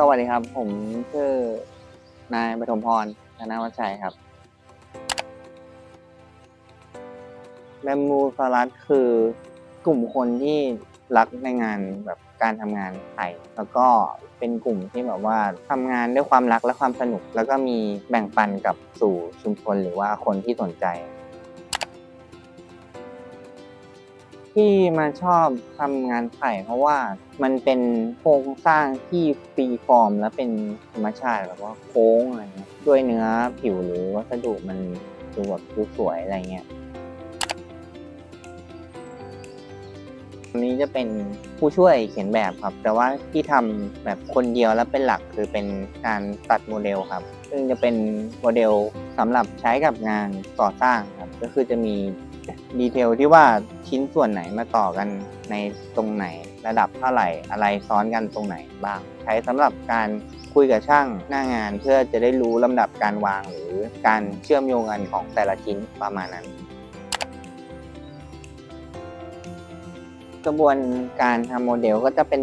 สวัสดีครับผมชื่อนายปฐมพร ธนวัชชัยครับแบมบูสลัดคือกลุ่มคนที่รักในงานแบบการทำงานไทยแล้วก็เป็นกลุ่มที่แบบว่าทำงานด้วยความรักและความสนุกแล้วก็มีแบ่งปันกับสู่ชุมชนหรือว่าคนที่สนใจที่มาชอบทำงานไผ่เพราะว่ามันเป็นโครงสร้างที่ฟรีฟอร์มและเป็นธรรมชาติแบบว่าโค้งอะไรเงี้ยด้วยเนื้อผิวหรือวัสดุมันดูแบบดูสวยอะไรเงี้ย อันนี้จะเป็นผู้ช่วยเขียนแบบครับแต่ว่าที่ทำแบบคนเดียวแล้วเป็นหลักคือเป็นการตัดโมเดลครับซึ่งจะเป็นโมเดลสำหรับใช้กับงานก่อสร้างครับก็คือจะมีดีเทลที่ว่าชิ้นส่วนไหนมาต่อกันในตรงไหนระดับเท่าไหร่อะไรซ้อนกันตรงไหนบ้างใช้สำหรับการคุยกับช่างหน้างานเพื่อจะได้รู้ลำดับการวางหรือการเชื่อมโยงกันของแต่ละชิ้นประมาณนั้น กระบวนการทำโมเดลก็จะเป็น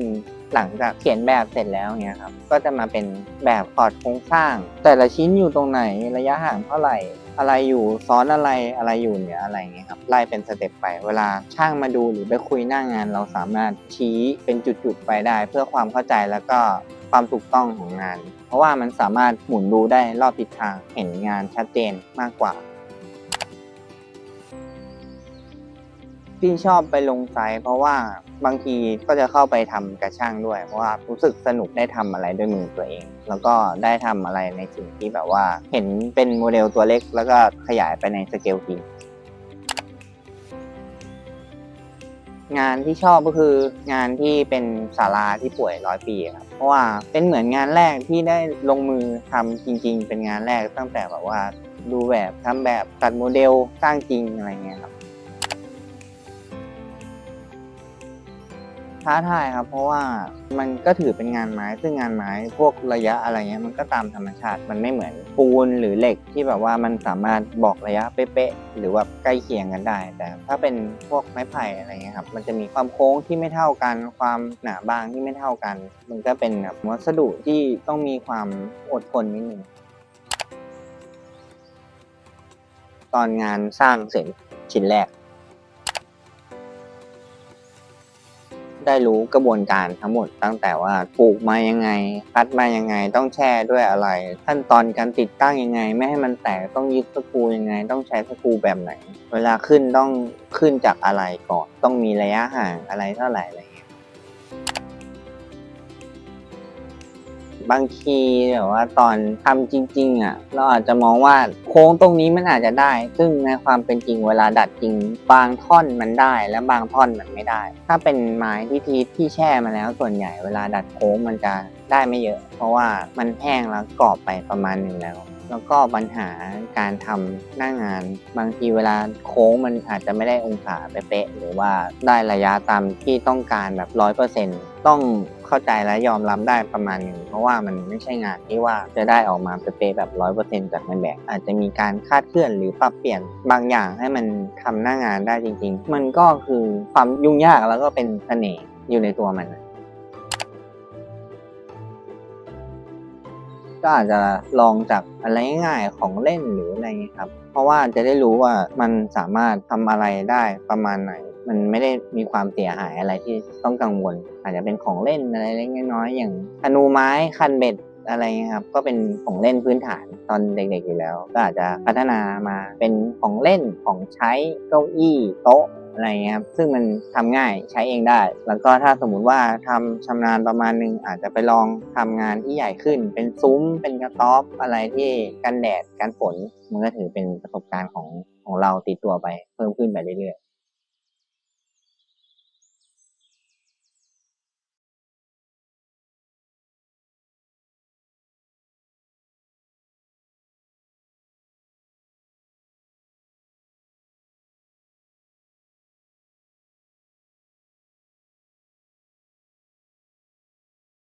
หลังจากเขียนแบบเสร็จแล้วเนี่ยครับก็จะมาเป็นแบบพอร์ตโครงสร้างแต่ละชิ้นอยู่ตรงไหนระยะห่างเท่าไหร่อะไรอยู่ซ้อนอะไรอะไรอยู่เหนืออะไรเงี้ยครับไล่เป็นสเต็ปไปเวลาช่างมาดูหรือไปคุยหน้างานเราสามารถชี้เป็นจุดๆไปได้เพื่อความเข้าใจแล้วก็ความถูกต้องของงานเพราะว่ามันสามารถหมุนดูได้รอบทิศทางเห็นงานชัดเจนมากกว่า ที่ชอบไปลงไซต์เพราะว่าบางทีก็จะเข้าไปทำกับช่างด้วยเพราะว่ารู้สึกสนุกได้ทำอะไรด้วยมือตัวเองแล้วก็ได้ทำอะไรในสิ่งที่แบบว่าเห็นเป็นโมเดลตัวเล็กแล้วก็ขยายไปในสเกลจริงงานที่ชอบก็คืองานที่เป็นศาลาที่ป่วย100 ปีครับเพราะว่าเป็นเหมือนงานแรกที่ได้ลงมือทำจริงๆเป็นงานแรกตั้งแต่แบบว่าดูแบบทำแบบตัดโมเดลสร้างจริงอะไรเงี้ยครับ ท้าทายครับเพราะว่ามันก็ถือเป็นงานไม้ซึ่งงานไม้พวกระยะอะไรเงี้ยมันก็ตามธรรมชาติมันไม่เหมือนปูนหรือเหล็กที่แบบว่ามันสามารถบอกระยะเป๊ะๆหรือว่าใกล้เคียงกันได้แต่ถ้าเป็นพวกไม้ไผ่อะไรเงี้ยครับมันจะมีความโค้งที่ไม่เท่ากันความหนาบางที่ไม่เท่ากันมันก็เป็นแบบวัสดุที่ต้องมีความอดทนนิดนึงตอนงานสร้างเสร็จชิ้นแรก ได้รู้กระบวนการทั้งหมดตั้งแต่ว่าปลูกมายังไงคัดมายังไงต้องแช่ด้วยอะไรขั้นตอนการติดตั้งยังไงไม่ให้มันแตกต้องยึดสกรูยังไงต้องใช้สกรูแบบไหนเวลาขึ้นต้องขึ้นจากอะไรก่อนต้องมีระยะห่างอะไรเท่าไหร่อะไรเงี้ย บางทีแบบว่าตอนทำจริงๆเราอาจจะมองว่าโค้งตรงนี้มันอาจจะได้ซึ่งในความเป็นจริงเวลาดัดจริงบางท่อนมันได้และบางท่อนมันไม่ได้ถ้าเป็นไม้ที่แช่มาแล้วส่วนใหญ่เวลาดัดโค้งมันจะได้ไม่เยอะเพราะว่ามันแห้งแล้วกรอบไปประมาณหนึ่งแล้วก็ปัญหาการทำหน้างานบางทีเวลาโค้งมันอาจจะไม่ได้องศาเป๊ะๆหรือว่าได้ระยะตามที่ต้องการแบบ100%ต้องเข้าใจและยอมรับได้ประมาณหนึ่งเพราะว่ามันไม่ใช่งานที่ว่าจะได้ออกมาเป๊ะๆแบบ100%จากในแบบอาจจะมีการคาดเคลื่อนหรือปรับเปลี่ยนบางอย่างให้มันทำหน้างานได้จริงๆมันก็คือความยุ่งยากแล้วก็เป็นเสน่ห์อยู่ในตัวมัน ก็อาจจะลองจากอะไรง่ายๆของเล่นหรืออะไรงี้ครับเพราะว่าจะได้รู้ว่ามันสามารถทำอะไรได้ประมาณไหนมันไม่ได้มีความเสียหายอะไรที่ต้องกังวลอาจจะเป็นของเล่นอะไรเล็กๆน้อยๆอย่างธนูไม้คันเบ็ดอะไรเงี้ยครับก็เป็นของเล่นพื้นฐานตอนเด็กๆอยู่แล้วก็อาจจะพัฒนามาเป็นของเล่นของใช้เก้าอี้โต๊ะอะไรเงี้ยครับซึ่งมันทำง่ายใช้เองได้แล้วก็ถ้าสมมุติว่าทำชำนาญประมาณนึงอาจจะไปลองทำงานที่ใหญ่ขึ้นเป็นซุ้มเป็นกระต๊อบอะไรที่กันแดดกันฝนมันก็ถือเป็นประสบการณ์ของเราติดตัวไปเพิ่มขึ้นไปเรื่อยๆ